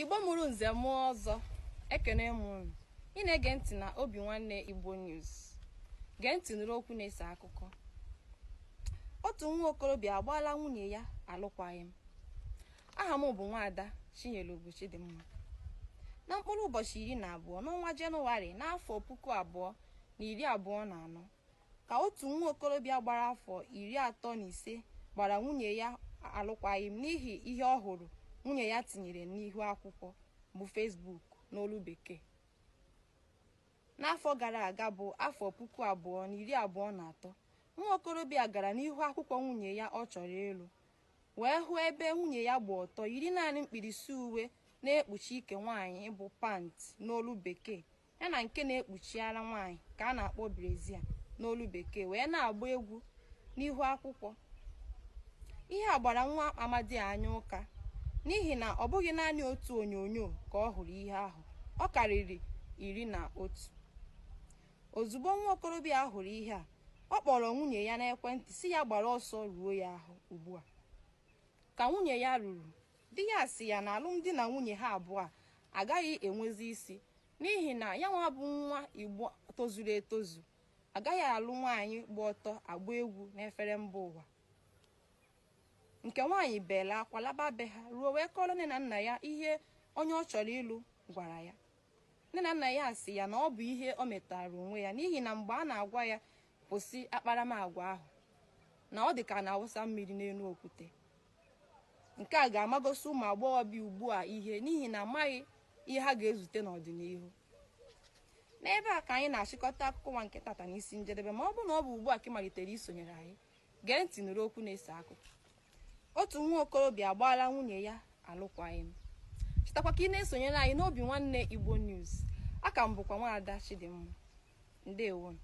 Igbo mụrụ nze mụọ ọzọ, ekene m unu. Ị na-ege ntị na Obi Nwanne Igbo News. Gee ntị nụrụ okwu na-ese akụkọ. Otu nwa okorobịa agbaala nwunye ya alụkwaghịm. Aha m bụ Nwaada Chinyere Chidimma. Na mkpụrụ ụbọchị 12 n'ọnwa Jenụwarị n'afọ 2024 ka otu nwa okorobịa gbara afọ 35 gbara nwunye ya alụkwaghịm n'ihi ihe ọ hụrụ nwunye ya tinyere n'ihu akwụkwọ bụ Facebook n'olu bekee. N'afọ gara aga bụ afọ 2023, nwa okorobịa gara n'ihu akwụkwọ nwunye ya ọ chọrọ ịlụ wee hụ ebe nwunye ya gba ọtọ yiri naanị mkpirisi uwe na-ekpuchi ike nwaanyị bụ pant n'olu bekee ya na nke na-ekpuchi ara nwaanyị ka a na-akpọ brezia n'olu bekee wee na-agba egwu n'ihu akwụkwọ. Ihe a gbara nwa amadi anya ụka n'ihi na ọ bụghị naanị otu onyonyo ka ọ hụrụ ihe ahụ, ọ karịrị 11. Ozugbo nwa okorobịa hụrụ ihe a, ọ kpọrọ nwunye ya n'ekwentị si ya gbara ọsọ ruo ya ahụ ugbu a. Ka nwunye ya ruru, di ya si ya na alụmdi na nwunye ha abụọ agaghị enwezi isi n'ihi na ya nwa bụ nwa Igbo tozuru etozu agaghị alụ nwaanyị gba ọtọ agba egwu n'efere mba ụwa. Nke nwaanyị bela akwa laba be ha ruo wee kọrọ nne na nna ya ihe onye ọ chọrọ ịlụ gwara ya. Nne na nna ya si ya na ọ bụ ihe o metara onwe ya n'ihi na mgbe a na-agwa ya kwụsị akparamagwa ahụ na ọ dị ka na-awụsa mmiri n'elu okwute. Nke a ga-amagosi ụmụ agbọghọbịa ugbu a ihe n'ihi na amaghị ihe ha ga-ezute n'ọdịnihu. N'ebe a ka anyị na-achịkọta akụkọ nwa nke tata n'isi njedebe, ma ọ bụ na ọ bụ ugbu a ka ị malitere isonyere anyị, gee ntị nụrụ okwu na-ese akụkọ. Otu nwa okorobịa agbaala nwunye ya alụkwaghịm. Chetakwa ka ị na-esonyere anyị n'Obi Nwanne Igbo News. Aka m bụkwa Nwaada Chidimma. Ndewo.